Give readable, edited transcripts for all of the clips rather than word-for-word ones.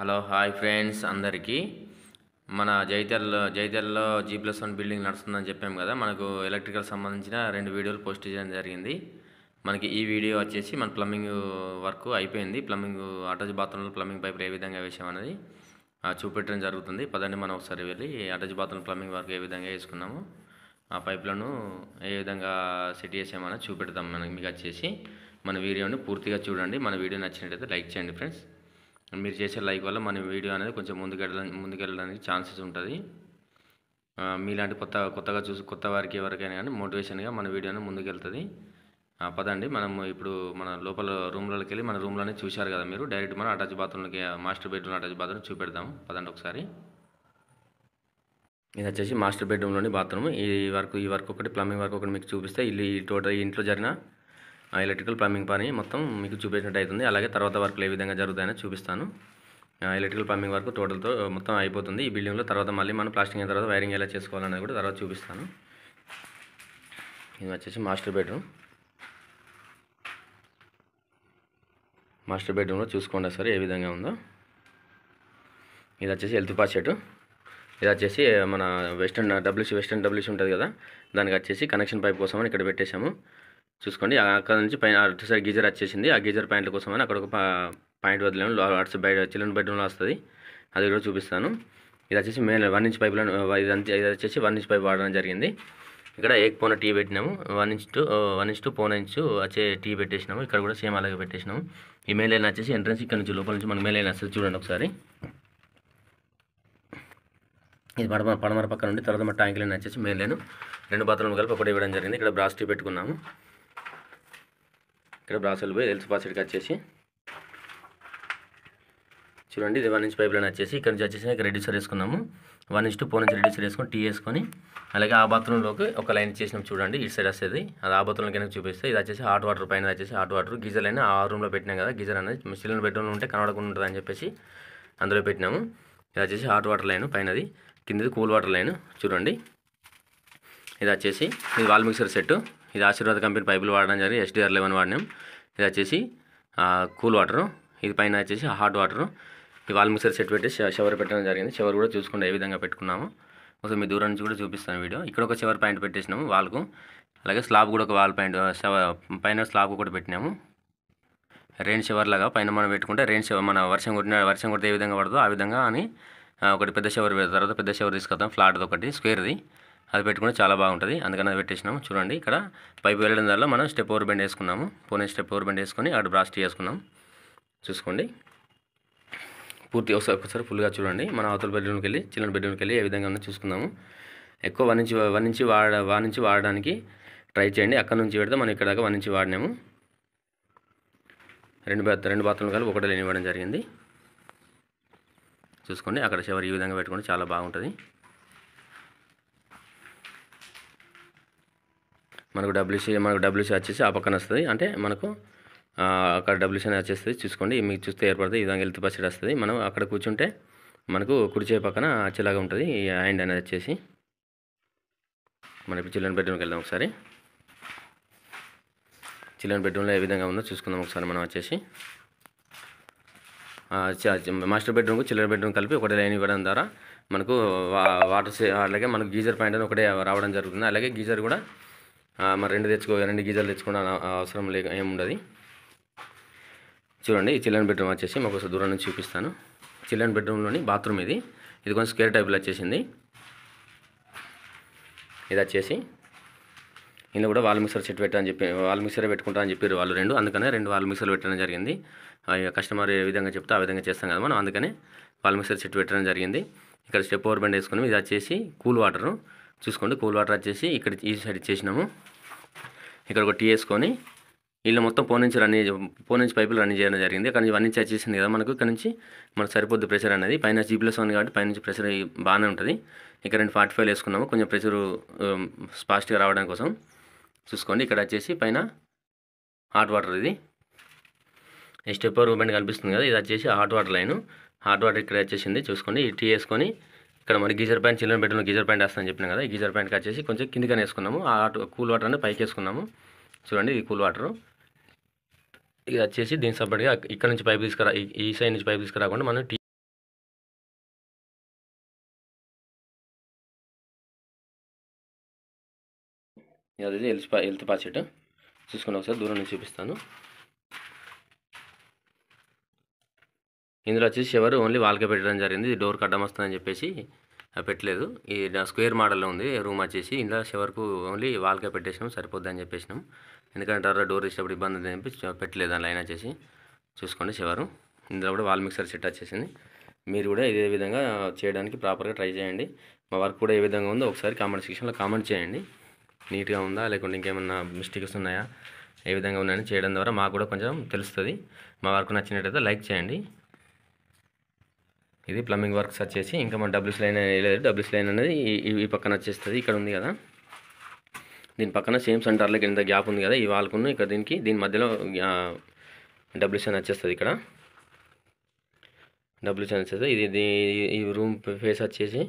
Hello hi friends అందరికీ మన జైత్యాలలో G+1 building నడుస్తుందని చెప్పాం కదా. మనకు ఎలక్ట్రికల్ సంబంధించిన 2 వీడియోలు పోస్ట్ చేయడం జరిగింది. మనకి ఈ వీడియో వచ్చేసి మన ప్లంబింగ్ వర్క్ అయిపోయింది. ప్లంబింగ్ అటాచ్ బాత్రూంలో ప్లంబింగ్ పైపులు ఏ విధంగా వేసామనేది చూపెట్టడం జరుగుతుంది. పదండి మనం ఒకసారి వెళ్ళి అటాచ్ బాత్రూమ్ ప్లంబింగ్ వర్క్ ఏ విధంగా వేసుకున్నాము, ఆ పైపులను ఏ విధంగా సెట్ చేసామని చూపెడతాం. మీకు వచ్చేసి మన వీడియోని పూర్తిగా చూడండి. మన వీడియో నచ్చినట్లయితే లైక్ చేయండి ఫ్రెండ్స్. మీరు చేసే లైక్ వల్ల మన వీడియో అనేది కొంచెం ముందుకెళ్ళడానికి ఛాన్సెస్ ఉంటుంది. మీలాంటి కొత్త వారికి ఎవరికైనా కానీ మోటివేషన్గా మన వీడియోని ముందుకెళ్తుంది. పదండి మనం ఇప్పుడు మన లోపల రూమ్లోకి వెళ్ళి మన రూమ్లోనే చూశారు కదా మీరు. డైరెక్ట్ మనం అటాచ్ బాత్రూమ్కి మాస్టర్ బెడ్రూమ్ అటాచ్ బాత్రూమ్ చూపెడదాం. పదండి ఒకసారి. ఇది వచ్చేసి మాస్టర్ బెడ్రూమ్లోని బాత్రూమ్. ఈ వర్క్ ఒకటి ప్లంబింగ్ వర్క్ ఒకటి మీకు చూపిస్తే టోటల్ ఇంట్లో జరిగిన ఎలక్ట్రికల్ ప్లంబింగ్ పని మొత్తం మీకు చూపించినట్టు అవుతుంది. అలాగే తర్వాత వర్క్లు ఏ విధంగా జరుగుతాయని చూపిస్తాను. ఎలక్ట్రికల్ ప్లంబింగ్ వర్క్ టోటల్తో మొత్తం అయిపోతుంది ఈ బిల్డింగ్లో. తర్వాత మళ్ళీ మనం ప్లాస్టింగ్ అయిన తర్వాత వైరింగ్ ఎలా చేసుకోవాలనేది కూడా తర్వాత చూపిస్తాను. ఇది వచ్చేసి మాస్టర్ బెడ్రూమ్లో చూసుకోండి సరే ఏ విధంగా ఉందో. ఇది వచ్చేసి హెల్త్ పాసెట్. ఇది వచ్చేసి మన వెస్టర్న్ డబ్ల్యూసీ ఉంటుంది కదా, దానికి వచ్చేసి కనెక్షన్ పైప్ కోసం అని ఇక్కడ పెట్టేశాము. చూసుకోండి. అక్కడ నుంచి పైన అటు సైడ్ గీజర్ వచ్చేసింది. ఆ గీజర్ పాయింట్ల కోసం అని అక్కడ ఒక పాయింట్ వదిలేము. అటు బయట చిల్డ్రన్ బెడ్రూమ్లో వస్తుంది, అది కూడా చూపిస్తాను. ఇది వచ్చేసి మెయిన్ 1 ఇంచ్ పైపులను ఇది వచ్చేసి 1 ఇంచ్ పైప్ వాడడం జరిగింది. ఇక్కడ ఏక్ పోన టీ పెట్టినాము. 1 ఇంచ్ టు పోన ఇంచు వచ్చే టీ పెట్టేసినాము. ఇక్కడ కూడా సేమ్ అలాగే పెట్టేసినాము. ఈ మెయిన్ లైన్ వచ్చేసి ఎంట్రన్స్ ఇక్కడ నుంచి లోపల నుంచి మనకు మెయిన్ లైన్ వస్తుంది. చూడండి ఒకసారి. ఇది పడమర పక్కన నుండి తర్వాత మన ట్యాంక్ లైన్ వచ్చేసి మెయిన్ లైన్ 2 బాత్రూమ్లు కలిపి ఒకటి ఇవ్వడం జరిగింది. ఇక్కడ బ్రాస్ టీ పెట్టుకున్నాము. ఇక్కడ బ్రాసెల్ పోయి హెల్త్ పాసెట్కి వచ్చేసి చూడండి. ఇది 1 ఇంచ్ పైప్ లైన్ వచ్చేసి ఇక్కడ నుంచి వచ్చేసి ఇక్కడ రెడ్యూసర్ వేసుకున్నాము. 1 ఇంచ్ టు 4 ఇంచ్ రెడ్యూసర్ వేసుకొని టీ వేసుకొని అలాగే ఆ బాత్రూంలోకి ఒక లైన్ ఇచ్చేసినాం. చూడండి ఇటు సైడ్ వస్తుంది, అది ఆ బాత్రూంలోకి కనుక చూపిస్తే ఇది వచ్చేసి హాట్ వాటర్ పైన వచ్చేసి హాట్ వాటర్ గీజర్ లైన్ ఆ రూమ్లో పెట్టినాం కదా. గీజర్ అనేది చిల్డ్రన్ బెడ్రూమ్లో ఉంటే కనబడకుండా ఉంటుంది అని చెప్పేసి అందులో పెట్టినాము. ఇది వచ్చేసి హాట్ వాటర్ లైన్ పైనది, కిందది కూల్ వాటర్ లైన్. చూడండి ఇది వచ్చేసి ఇది వాల్ మిక్సర్ సెట్. ఇది ఆశీర్వాద కంపెనీ పైపులు వాడడం జరిగింది. SDR 11 వాడినాం. ఇది వచ్చేసి కూల్ వాటరు, ఇది పైన వచ్చేసి హాట్ వాటరు. ఈ వాల్ మిక్సర్ సెట్ పెట్టి షవర్ పెట్టడం జరిగింది. షవర్ కూడా చూసుకుంటే ఏ విధంగా పెట్టుకున్నాము ఒకసారి మీ దూరం నుంచి కూడా చూపిస్తాను వీడియో. ఇక్కడ ఒక షవర్ పాయింట్ పెట్టేసినాము వాల్కు. అలాగే స్లాబ్ కూడా ఒక వాల్ పాయింట్ పైన స్లాబ్ కూడా పెట్టినాము. రెయిన్ షవర్ లాగా పైన మనం పెట్టుకుంటే రెయిన్ షవర్ మన వర్షం కొడితే ఏ విధంగా పడుతుందో ఆ విధంగా అని ఒకటి పెద్ద షవర్ పెడతారు. తర్వాత పెద్ద షవర్ తీసుకొద్దాం ఫ్లాట్ది ఒకటి స్క్వేర్ది, అది పెట్టుకుంటే చాలా బాగుంటుంది. అందుకని అది పెట్టేసినాము. చూడండి ఇక్కడ పైపు వెళ్ళడం వల్ల మనం స్టెప్ ఓవర్ బెండ్ వేసుకున్నాము. పోనీ స్టెప్ ఓవర్ బెండ్ వేసుకొని అక్కడ బ్రాస్ట్ చేసుకున్నాం. చూసుకోండి పూర్తి ఒకసారి ఫుల్గా చూడండి. మన అవతల బెడ్రూమ్కి వెళ్ళి చిల్డ్రన్ బెడ్రూమ్కి వెళ్ళి ఏ విధంగా ఉందో చూసుకుందాము. ఎక్కువ 1 ఇంచ్ వాడడానికి ట్రై చేయండి. అక్కడ నుంచి పెడితే మనం ఇక్కడ దాకా 1 ఇంచ్ వాడినాము. 2 బాత్రూమ్లు కలిపి ఒకటే లైన్ ఇవ్వడం జరిగింది. చూసుకోండి అక్కడ షవర్ ఈ విధంగా పెట్టుకుంటే చాలా బాగుంటుంది. మనకు డబ్ల్యూసీ వచ్చేసి ఆ పక్కన వస్తుంది, అంటే మనకు అక్కడ డబ్ల్యూసీ అనేది వచ్చేస్తుంది. చూసుకోండి మీకు చూస్తే ఏర్పడుతుంది ఈ విధంగా హెల్త్ పాసెట్ వస్తుంది. మనం అక్కడ కూర్చుంటే మనకు కుడిచే పక్కన వచ్చేలాగా ఉంటుంది ఈ హ్యాండ్ అనేది వచ్చేసి. మనం ఇప్పుడు చిల్డ్రన్ బెడ్రూమ్కి వెళ్దాం ఒకసారి. చిల్డ్రన్ బెడ్రూమ్లో ఏ విధంగా ఉందో చూసుకుందాం ఒకసారి. మనం వచ్చేసి మాస్టర్ బెడ్రూమ్కు చిల్డ్రన్ బెడ్రూమ్ కలిపి ఒకటే లైన్ ఇవ్వడం ద్వారా మనకు అలాగే మనకు గీజర్ పాయింట్ అని ఒకటే రావడం జరుగుతుంది. అలాగే గీజర్ కూడా మరి 2 గీజర్లు తెచ్చుకోవడం అవసరం ఏముండదు. చూడండి ఈ చిల్డ్రన్ బెడ్రూమ్ వచ్చేసి మాకు దూరం నుంచి చూపిస్తాను. చిల్డ్రన్ బెడ్రూమ్లోని బాత్రూమ్ ఇది కొంచెం స్క్వేర్ టైప్లో వచ్చేసింది. ఇది వచ్చేసి ఇందులో కూడా వాల్ మిక్సర్ సెట్ పెట్టని చెప్పి వాల్ మిక్సరే పెట్టుకుంటా అని చెప్పారు వాళ్ళు 2, అందుకనే 2 వాల్ మిక్సర్లు పెట్టడం జరిగింది. కస్టమర్ ఏ విధంగా చెప్తే ఆ విధంగా చేస్తాం కదా మనం, అందుకనే వాల్ మిక్సర్ సెట్ పెట్టడం జరిగింది. ఇక్కడ స్టెప్ ఓవర్ బెండ్ వేసుకుని ఇది వచ్చేసి కూల్ వాటరు. చూసుకోండి కూల్ వాటర్ వచ్చేసి ఇక్కడ ఈ సైడ్ ఇచ్చేసినాము. ఇక్కడ ఒక టీ వేసుకొని వీళ్ళు మొత్తం 4 ఇంచ్ పైపులు రన్ చేయడం జరిగింది. అక్కడ నుంచి 1 ఇంచ్ వచ్చేసింది కదా మనకు. ఇక్కడ నుంచి మనకు సరిపోద్ది ప్రెషర్ అనేది. పైన G+1 కాబట్టి పైనుంచి ప్రెషర్ బాగానే ఉంటుంది. ఇక్కడ 45 వేసుకున్నాము కొంచెం ప్రెషరు ఫాస్ట్గా రావడం కోసం. చూసుకోండి ఇక్కడ వచ్చేసి పైన హాట్ వాటర్, ఇది స్టెప్ ఓవర్ బెండ్ కనిపిస్తుంది కదా, ఇది వచ్చేసి hot water line. Hot water ఇక్కడ వచ్చేసింది. చూసుకోండి ఈ టీ వేసుకొని ఇక్కడ మరి గీజర్ పాయింట్ చిల్డ్రన్ బెడ్రూమ్లో గీజర్ పాయింట్ వస్తుందని చెప్పినాం కదా, ఈ గీజర్ పాయింట్కి వచ్చేసి కొంచెం కిందికనే వేసుకున్నాము. ఆ కూల్ వాటర్ అనేది పైకి వేసుకున్నాము. చూడండి ఇది కూల్ వాటరు. ఇది వచ్చేసి దీనికి సపరేట్గా ఇక్కడ నుంచి పైపు ఈ సైడ్ నుంచి పైపు తీసుకురాకుండా మనం అది హెల్త్ పాచెట్ చూసుకుని ఒకసారి దూరం నుంచి చూపిస్తాను. ఇందులో వచ్చేసి షవర్ ఓన్లీ వాల్కే పెట్టడం జరిగింది. ఇది డోర్కి అడ్డం వస్తుందని చెప్పేసి పెట్టలేదు. ఈ స్క్వేర్ మోడల్లో ఉంది రూమ్ వచ్చేసి. ఇందులో షవర్కు ఓన్లీ వాల్కే పెట్టేసినాం, సరిపోద్ది అని చెప్పేసినాం. ఎందుకంటే డోర్ ఇచ్చినప్పుడు ఇబ్బంది అని చెప్పి పెట్టలేదు. దాని లైన్ వచ్చేసి చూసుకోండి షవరు. ఇందులో కూడా వాల్ మిక్సర్ సెట్ వచ్చేసింది. మీరు కూడా ఇదే విధంగా చేయడానికి ప్రాపర్గా ట్రై చేయండి. మా వర్క్ కూడా ఏ విధంగా ఉందో ఒకసారి కామెంట్ సెక్షన్లో కామెంట్ చేయండి. నీట్గా ఉందా లేకుంటే ఇంకేమన్నా మిస్టేక్స్ ఉన్నాయా, ఏ విధంగా ఉన్నాయని చేయడం ద్వారా మాకు కూడా కొంచెం తెలుస్తుంది. మా వర్క్ నచ్చినట్టయితే లైక్ చేయండి. ఇది ప్లంబింగ్ వర్క్స్ వచ్చేసి ఇంకా మన డబ్ల్యూస్ లైన్ లేదు. డబ్ల్యూస్ లైన్ అనేది ఈ పక్కన వచ్చేస్తుంది. ఇక్కడ ఉంది కదా, దీని పక్కన సేమ్ సెంటర్లో కింద గ్యాప్ ఉంది కదా, ఈ వాల్కున్న ఇక్కడ దీని మధ్యలో డబ్ల్యూస్ లైన్ వచ్చేస్తుంది. ఇక్కడ డబ్ల్యూస్ లైన్ వచ్చేస్తుంది. ఈ రూమ్ ఫేస్ వచ్చేసి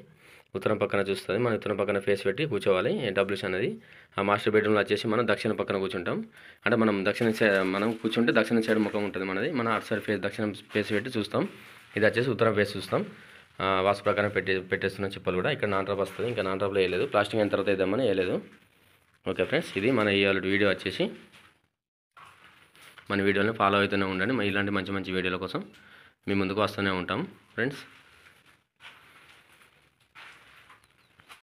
ఉత్తరం పక్కన చూస్తుంది. మనం ఉత్తరం పక్కన ఫేస్ పెట్టి కూర్చోవాలి. డబ్ల్యూస్ అనేది ఆ మాస్టర్ బెడ్రూమ్లో వచ్చేసి మనం దక్షిణ పక్కన కూర్చుంటాం. అంటే మనం కూర్చుంటే దక్షిణ సైడ్ ముఖం ఉంటుంది మనది. మనం అటు సైడ్ దక్షిణం ఫేస్ పెట్టి చూస్తాం. ఇది వచ్చేసి ఉత్తరం ఫేస్ చూస్తాం. వాస్తు ప్రకారం పెట్టేస్తున్న చెప్పలు కూడా ఇక్కడ నాన్ డ్రాప్ వస్తుంది. ఇంకా నాన్ డ్రాప్లో వేయలేదు, ప్లాస్టింగ్ అయిన తర్వాత వేద్దామని వేయలేదు. ఓకే ఫ్రెండ్స్, ఇది మన ఇవాళ వీడియో వచ్చేసి. మన వీడియోని ఫాలో అవుతూనే ఉండండి. ఇలాంటి మంచి మంచి వీడియోల కోసం మీ ముందుకు వస్తూనే ఉంటాం ఫ్రెండ్స్.